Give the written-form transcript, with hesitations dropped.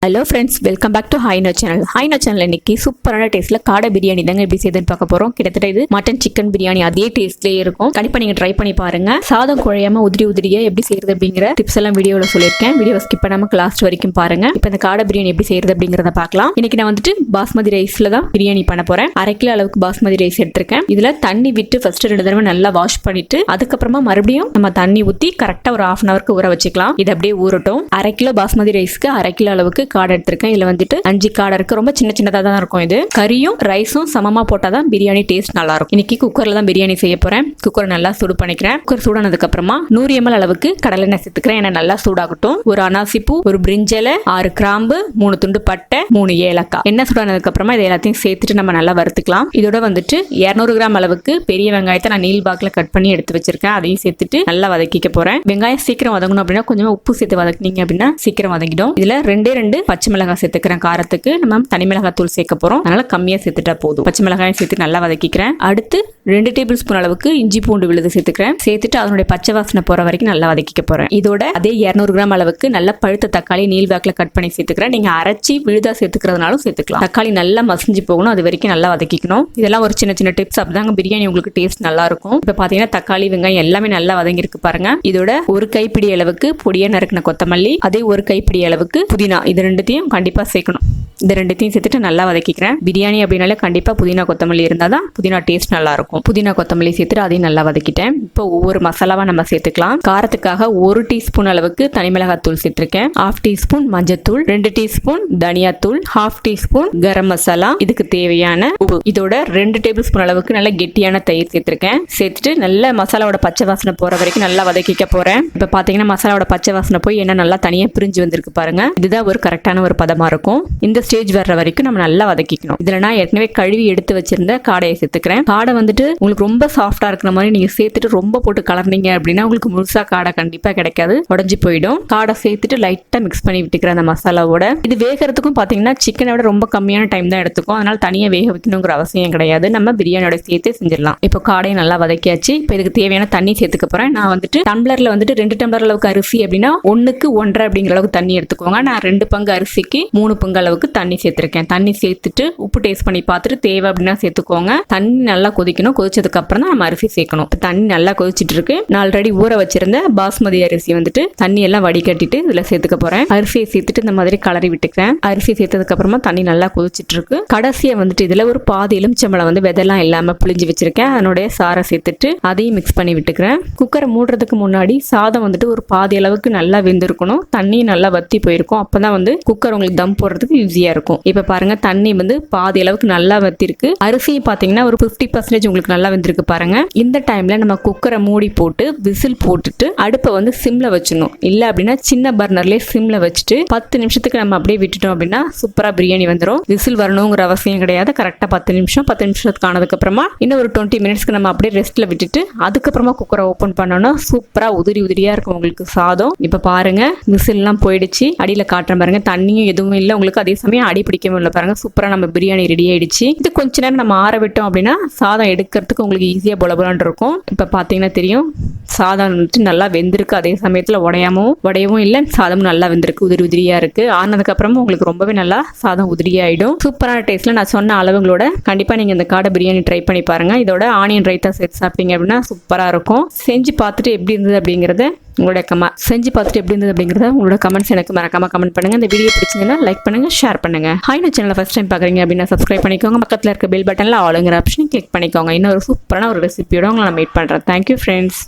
Hello friends, welcome back to Hi-Inno channel. Hi-Inno channel இன்னைக்கு சூப்பரான டேஸ்ட்ல காடை பிரியாணி தாங்க எப்படி செய்யுதுன்னு பார்க்க போறோம். கிட்டத்தட்ட இது மட்டன் சிக்கன் பிரியாணி அதே டேஸ்ட்லேயே இருக்கும். கண்டிப்பா நீங்க ட்ரை பண்ணி பாருங்க. சாதம் குழையாம உதிரியா எப்படி செய்யறது அப்படிங்கிற டிப்ஸ் எல்லாம் வீடியோல சொல்லியிருக்கேன். வீடியோ ஸ்கிப் பண்ணாம லாஸ்ட் வரைக்கும் பாருங்க. இப்போ இந்த காடை பிரியாணி எப்படி செய்யறது அப்படிங்கறத பார்க்கலாம். இன்னைக்கு நான் வந்துட்டு பாஸ்மதி ரைஸ்ல தான் பிரியாணி பண்ண போறேன். 1/2 கிலோ அளவுக்கு பாஸ்மதி ரைஸ் எடுத்திருக்கேன். இதுல தண்ணி விட்டு ஃபர்ஸ்ட் 2 தடவை நல்லா வாஷ் பண்ணிட்டு அதுக்கப்புறமா மறுபடியும் நம்ம தண்ணி ஊத்தி கரெக்டா ஒரு 1/2 hour ஊற வச்சுக்கலாம். இது அப்படியே ஊறட்டும். 1/2 கிலோ பாஸ்மதி ரைஸ்க்கு 1/2 கிலோ அளவுக்கு காடை எடுத்திருக்கேன். இதுல வந்துட்டு 5 காடை இருக்கு. ரொம்ப சின்னதா தான் இருக்கும். இது கறியும் ரைஸும் சமமா போட்டாதான் பிரியாணி டேஸ்ட் நல்லா இருக்கும். இன்னைக்கு குக்கர்ல தான் பிரியாணி செய்ய போறேன். குக்கர் நல்லா சூடு பண்ணிக்கிறேன். குக்கர் சூடானதுக்கு அப்புறமா 100 ml அளவுக்கு கடலை எண்ணெய் சேர்த்துக்கிறேன். எண்ணெய் நல்லா சூடாகட்டும். ஒரு அனாசி பூ, ஒரு பிரிஞ்சலை, 6 கிராம்பு, 3 துண்டு பட்டை, 3 ஏலக்காய். எண்ணெய் சூடானதுக்கு அப்புறமா இது எல்லாத்தையும் சேர்த்துட்டு நம்ம நல்லா வறுத்துக்கலாம். இதோட வந்துட்டு 200 கிராம் அளவுக்கு பெரிய வெங்காயத்தை நான் நீல் பாக்ல கட் பண்ணி எடுத்து வச்சிருக்கேன். அதையும் சேர்த்துட்டு நல்லா வதக்கிக்க போறேன். வெங்காயம் சீக்கிரம் வதங்கணும் அப்படின்னா கொஞ்சமா உப்பு சேர்த்து வதக்குனீங்க அப்படின்னா சீக்கிரம் வதங்கிடும். இதுல 2 பச்சை மிளகாய் சேர்த்துக்கிறேன். காரத்துக்கு நம்ம தனி மிளகாய் தூள் சேர்க்க போறோம். அதனால கம்மியா சேர்த்துட்டா போதும். பச்சை மிளகாயும் சேர்த்து நல்லா வதக்கிக்கிறேன். அடுத்து 2 டேபிள் ஸ்பூன் அளவுக்கு இஞ்சி பூண்டு விழுது சேர்த்துக்கிறேன். சேர்த்துட்டு அதனுடைய பச்சை வாசனை போற வரைக்கும் நல்லா வதக்கிக்க போறேன். இதோட அதே 200 கிராம் அளவுக்கு நல்ல பழுத்த தக்காளி நீல் வாக்குல கட் பண்ணி சேர்த்துக்கிறேன். நீங்க அரைச்சி விழுதா சேர்த்துக்கிறதுனாலும் சேர்த்துக்கலாம். தக்காளி நல்லா மசிஞ்சு போகணும். அது வரைக்கும் நல்லா வதக்கிக்கணும். இதெல்லாம் ஒரு சின்ன டிப்ஸ். அப்படிதாங்க பிரியாணி உங்களுக்கு டேஸ்ட் நல்லா இருக்கும். இப்ப பாத்தீங்கன்னா தக்காளி வெங்காயம் எல்லாமே நல்லா வதங்கி இருக்கு பாருங்க. இதோட ஒரு கைப்பிடி அளவுக்கு பொடியா நறுக்கின கொத்தமல்லி, அதே ஒரு கைப்பிடி அளவுக்கு புதினா, இது ரெண்டுத்தையும் கண்டிப்பா சேர்க்கணும். இந்த ரெண்டுத்தையும் சேர்த்துட்டு நல்லா வதக்கிக்கிறேன். பிரியாணி அப்படின்னாலே கண்டிப்பா புதினா கொத்தமல்லி இருந்தாதான் புதினா டேஸ்ட் நல்லா இருக்கும். புதினா கொத்தமல்லி சேர்த்துட்டு அதையும் நல்லா வதக்கிட்டேன். இப்போ ஒவ்வொரு மசாலாவா நம்ம சேர்த்துக்கலாம். காரத்துக்காக 1 டீஸ்பூன் அளவுக்கு தனி மிளகாய் தூள் சேர்த்திருக்கேன். 1/2 டீஸ்பூன் மஞ்சத்தூள், 2 டீஸ்பூன் தனியா தூள், 1/2 டீஸ்பூன் கரம் மசாலா, இதுக்கு தேவையான உப்பு. இதோட 2 டேபிள் ஸ்பூன் அளவுக்கு நல்ல கெட்டியான தயிர் சேர்த்திருக்கேன். சேர்த்துட்டு நல்ல மசாலாவோட பச்சை வாசனை போற வரைக்கும் நல்லா வதக்கிக்க போறேன். இப்ப பாத்தீங்கன்னா மசாலாவோட பச்சை வாசனை போய் என்ன நல்லா தனியா பிரிஞ்சு வந்திருக்கு பாருங்க. இதுதான் ஒரு கரெக்டான ஒரு பதமா இருக்கும். இந்த ஸ்டேஜ் வர்ற வரைக்கும் நம்ம நல்லா வதக்கிக்கணும். இதுல நான் ஏற்கனவே கழுவி எடுத்து வச்சிருந்த காடையை சேர்த்துக்கிறேன். காடை வந்துட்டு உங்களுக்கு ரொம்ப சாஃப்டா இருக்கிற மாதிரி நீங்க சேர்த்துட்டு ரொம்ப போட்டு கலர்னீங்க அப்படின்னா உங்களுக்கு முழுசா காடை கண்டிப்பா கிடைக்காது, உடஞ்சி போயிடும். காடை சேர்த்துட்டு லைட்டா மிக்ஸ் பண்ணி விட்டுக்கிறேன் அந்த மசாலாவோட. இது வேகிறதுக்கும் பாத்தீங்கன்னா சிக்கனை விட ரொம்ப கம்மியான டைம் தான் எடுத்துக்கும். அதனால தனியா வேக வைக்கணுங்கிற அவசியம் கிடையாது. நம்ம பிரியாணியோட சேர்த்து செஞ்சிடலாம். இப்போ காடையை நல்லா வதக்கியாச்சு. இப்போ இதுக்கு தேவையான தண்ணி சேர்த்துக்க போறேன். நான் வந்துட்டு டம்ளர்ல வந்துட்டு 2 டம்ளர் அளவுக்கு அரிசி அப்படின்னா 1க்கு 1.5 அப்படிங்கிற அளவுக்கு தண்ணி எடுத்துக்கோங்க. நான் 2 பங்கு அரிசிக்கு 3 பங்கு அளவுக்கு தண்ணி சேர்த்திருக்கேன். தண்ணி சேர்த்துட்டு உப்பு டேஸ்ட் பண்ணி பார்த்துட்டு தேவை அப்படின்னா சேர்த்துக்கோங்க. தண்ணி நல்லா கொதிக்கணும். கொதிச்சதுக்கு அப்புறம் தான் நம்ம அரிசி சேர்க்கணும். தண்ணி நல்லா கொதிச்சிட்டு இருக்கு. நான் ஆல்ரெடி ஊற வச்சிருந்த பாஸ்மதி அரிசி வந்துட்டு தண்ணி எல்லாம் வடிகட்டிட்டு இதுல சேர்த்துக்க போறேன். அரிசியை சேர்த்துட்டு இந்த மாதிரி கலரி விட்டுக்கிறேன். அரிசி சேர்த்ததுக்கு அப்புறமா தண்ணி நல்லா கொதிச்சிட்டு இருக்கு. கடைசியா வந்துட்டு இதுல ஒரு பாதி எலுமிச்சம்பழம் வந்து விதெல்லாம் இல்லாம புளிஞ்சு வச்சிருக்கேன். அதனுடைய சாரை சேர்த்துட்டு அதையும் மிக்ஸ் பண்ணி விட்டுக்கிறேன். குக்கரை மூடுறதுக்கு முன்னாடி சாதம் வந்துட்டு ஒரு பாதி அளவுக்கு நல்லா வெந்திருக்கணும். தண்ணி நல்லா வத்தி போயிருக்கும். அப்பதான் வந்து குக்கர் உங்களுக்கு தம் போடுறதுக்கு ஈஸியா இருக்கும். இப்ப பாருங்க தண்ணி வந்து பாதி அளவுக்கு நல்லா வத்திருக்கு. அரிசி பாத்தீங்கன்னா ஒரு 50% உங்களுக்கு நல்லா வெந்திருக்கு பாருங்க. இந்த டைம்ல நம்ம குக்கரை மூடி போட்டு விசில் போட்டுட்டு அடுப்பை வந்து சிம்ல வச்சிடணும். இல்ல அப்படின்னா சின்ன பர்னர்லயே சிம்ல வச்சுட்டு 10 நிமிஷத்துக்கு நம்ம அப்படியே விட்டுட்டோம் அப்படின்னா சூப்பரா பிரியாணி வந்துடும். விசில் வரணுங்கிற அவசியம் கிடையாது. கரெக்டா 10 நிமிஷத்துக்கு ஆனதுக்கு அப்புறமா இன்னும் ஒரு 20 மினிட்ஸ்க்கு நம்ம அப்படியே ரெஸ்ட்ல விட்டுட்டு அதுக்கப்புறமா குக்கரை ஓபன் பண்ணோம்னா சூப்பரா உதிரியா இருக்கும் உங்களுக்கு சாதம். இப்ப பாருங்க விசில் எல்லாம் போயிடுச்சு. அடியில காட்டுறேன் பாருங்க. தண்ணியும் எதுவும் இல்லை உங்களுக்கு. அதே சமயம் அடி பிடிக்கவும் இல்லை பாருங்க. சூப்பரா நம்ம பிரியாணி ரெடி ஆயிடுச்சு. இது கொஞ்ச நேரம் நம்ம ஆற விட்டோம் அப்படின்னா சாதம் எடுக்கிறதுக்கு உங்களுக்கு ஈஸியா பொலபொலன்னு இருக்கும். இப்ப பாத்தீங்கன்னா தெரியும் சாதம் வந்துட்டு நல்லா வெந்திருக்கு. அதே சமயத்துல உடையவும் இல்லை. சாதமும் நல்லா வெந்திருக்கு. உதிரியா இருக்கு. ஆனதுக்கு அப்புறமா உங்களுக்கு ரொம்பவே நல்லா சாதம் உதிரியாயிடும். சூப்பரான டேஸ்ட்ல நான் சொன்ன அளவுகளோட கண்டிப்பா நீங்க இந்த காடை பிரியாணி ட்ரை பண்ணி பாருங்க. இதோட ஆனியன் ரைத்தா சேர்த்து சாப்பிட்டீங்க அப்படின்னா சூப்பரா இருக்கும். செஞ்சு பார்த்துட்டு எப்படி இருந்தது அப்படிங்கறத உங்களோட கமெண்ட்ஸ் எனக்கு மறக்காம கமெண்ட் பண்ணுங்க. இந்த வீடியோ பிடிச்சிருந்தா லைக் பண்ணுங்க, ஷேர் பண்ணுங்க. Hi-Inno சேனலை ஃபர்ஸ்ட் டைம் பாக்குறீங்க அப்படின்னா சப்ஸ்கிரைப் பண்ணிக்கோங்க. பக்கத்துல இருக்க பெல் பட்டன்ல ஆளுங்கிற ஆப்ஷனை கிளிக் பண்ணிக்கோங்க. இன்னொரு சூப்பரான ஒரு ரெசிபியோட உங்களை நான் மீட் பண்றேன். Thank you friends.